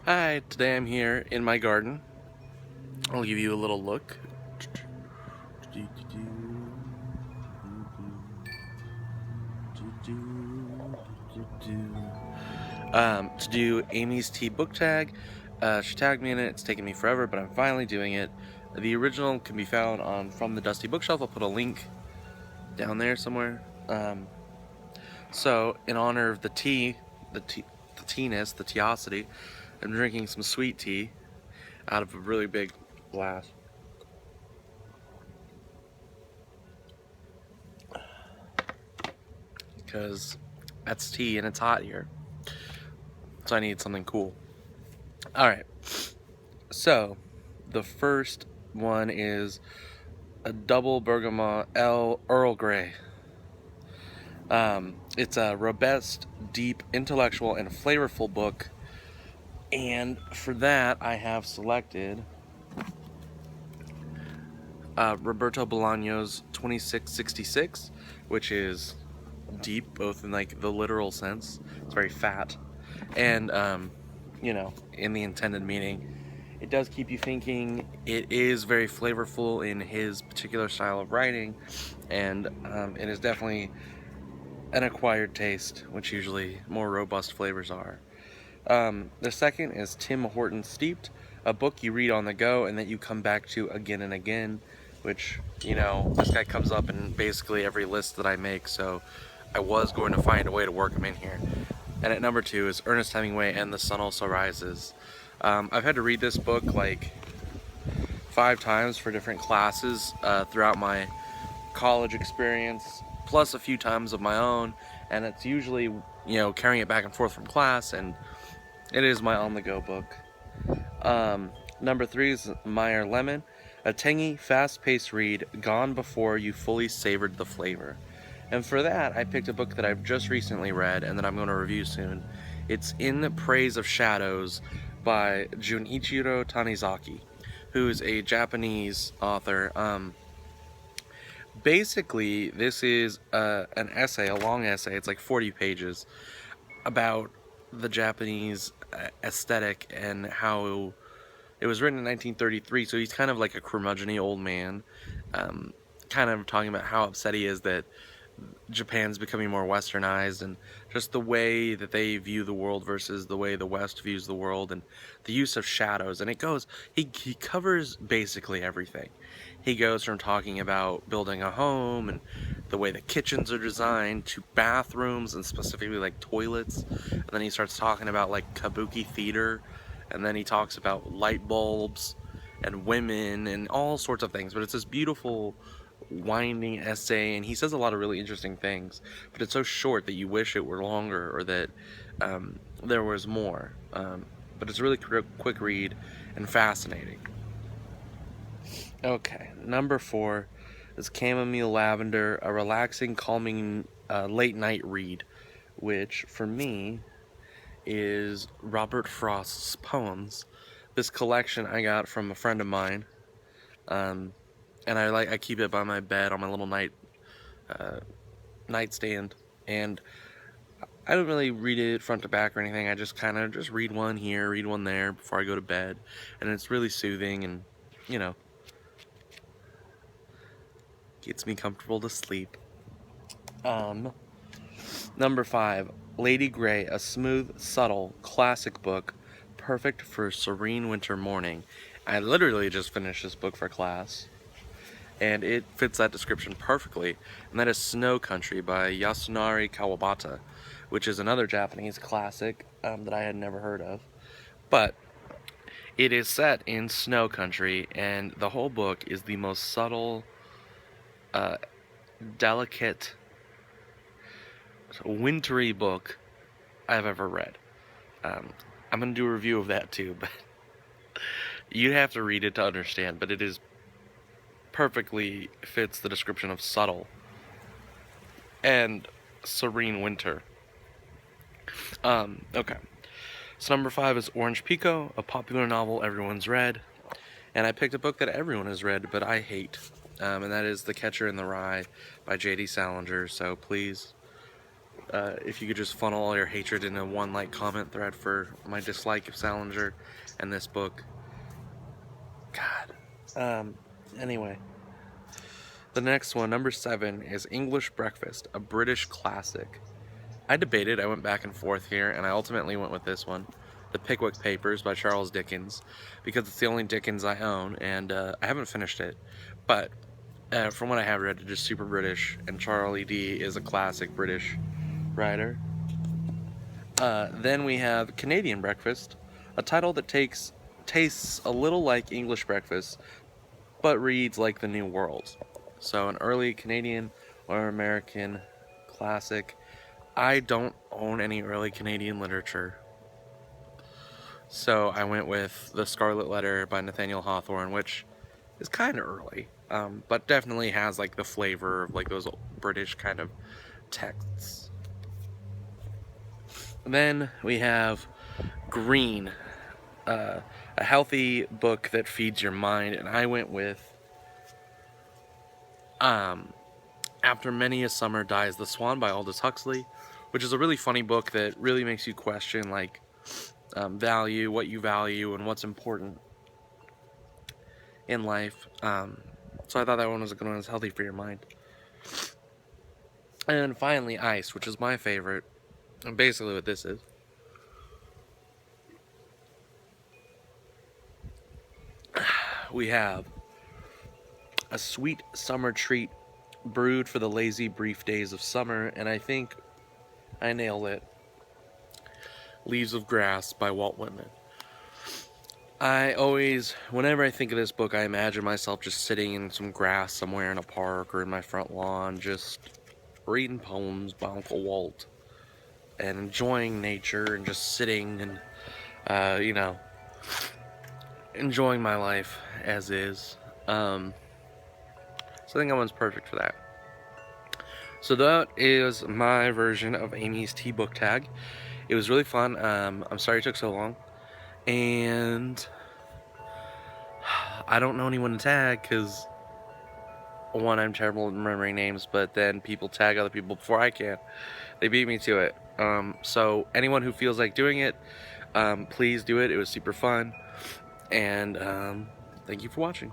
Hi, today I'm here in my garden. I'll give you a little look. To do Amy's Tea book tag. She tagged me in it. It's taken me forever, but I'm finally doing it. The original can be found on From the Dusty Bookshelf. I'll put a link down there somewhere. So, in honor of the tea, the teeness, the teosity, I'm drinking some sweet tea out of a really big glass. Because that's tea and it's hot here. So I need something cool. Alright, so the first one is a double Bergamot Earl Grey. It's a robust, deep, intellectual, and flavorful book. And for that, I have selected Roberto Bolaño's 2666, which is deep, both in like the literal sense. It's very fat, and in the intended meaning. It does keep you thinking. It is very flavorful in his particular style of writing, and it is definitely an acquired taste, which usually more robust flavors are. The second is Tim Horton Steeped, a book you read on the go and that you come back to again and again, which, this guy comes up in basically every list that I make, so I was going to find a way to work him in here. And at number 2 is Ernest Hemingway and The Sun Also Rises. I've had to read this book like 5 times for different classes throughout my college experience, plus a few times of my own, and it's usually, carrying it back and forth from class, and it is my on-the-go book. Number 3 is Meyer Lemon, a tangy, fast-paced read, gone before you fully savored the flavor. And for that, I picked a book that I've just recently read and that I'm going to review soon. It's In Praise of Shadows by Junichiro Tanizaki, who's a Japanese author. Basically, this is an essay, a long essay, it's like 40 pages, about the Japanese aesthetic and how it was written in 1933, so he's kind of like a curmudgeon-y old man, kind of talking about how upset he is that Japan's becoming more westernized, and just the way that they view the world versus the way the West views the world, and the use of shadows. And he covers basically everything. He goes from talking about building a home and the way the kitchens are designed to bathrooms and specifically like toilets, and then he starts talking about like kabuki theater, and then he talks about light bulbs and women and all sorts of things. But it's this beautiful winding essay, and he says a lot of really interesting things, but it's so short that you wish it were longer, or that there was more. But it's a really quick read and fascinating. Okay, number 4 is Chamomile Lavender, a relaxing, calming late night read, which for me is Robert Frost's poems. This collection I got from a friend of mine. And I keep it by my bed on my little nightstand, and I don't really read it front to back or anything. I just kind of just read one here, read one there before I go to bed, and it's really soothing and gets me comfortable to sleep. Number 5, Lady Grey, a smooth, subtle, classic book, perfect for a serene winter morning. I literally just finished this book for class, and it fits that description perfectly, and that is Snow Country by Yasunari Kawabata, which is another Japanese classic that I had never heard of. But it is set in Snow Country, and the whole book is the most subtle, delicate, wintry book I've ever read. I'm going to do a review of that too, but you'd have to read it to understand, but it is perfectly fits the description of subtle and serene winter. Okay. So number 5 is Orangepie, a popular novel everyone's read. And I picked a book that everyone has read, but I hate. And that is The Catcher in the Rye by J.D. Salinger. So please, if you could just funnel all your hatred into one like comment thread for my dislike of Salinger and this book. God. Anyway, the next one, number 7, is English Breakfast, a British classic. I debated, I went back and forth here, and I ultimately went with this one, The Pickwick Papers by Charles Dickens, because it's the only Dickens I own, and I haven't finished it, but from what I have read, it is super British, and Charlie D is a classic British writer. Then we have Canadian Breakfast, a title that tastes a little like English Breakfast, but reads like the New World. So an early Canadian or American classic. I don't own any early Canadian literature, so I went with The Scarlet Letter by Nathaniel Hawthorne, which is kind of early, but definitely has like the flavor of like those British kind of texts. Then we have Green, a healthy book that feeds your mind, and I went with After Many a Summer Dies the Swan by Aldous Huxley, which is a really funny book that really makes you question like value, what you value, and what's important in life. So I thought that one was a good one. It's healthy for your mind. And then finally, Ice, which is my favorite. And basically what this is. We have a sweet summer treat brewed for the lazy, brief days of summer, and I think I nailed it. Leaves of Grass by Walt Whitman. I always, whenever I think of this book, I imagine myself just sitting in some grass somewhere in a park or in my front lawn, just reading poems by Uncle Walt and enjoying nature and just sitting and, enjoying my life as is. So I think that one's perfect for that. So that is my version of Amy's Tea Book Tag. It was really fun. I'm sorry it took so long. And I don't know anyone to tag because, one, I'm terrible at remembering names, but then people tag other people before I can. They beat me to it. So anyone who feels like doing it, please do it. It was super fun. And thank you for watching.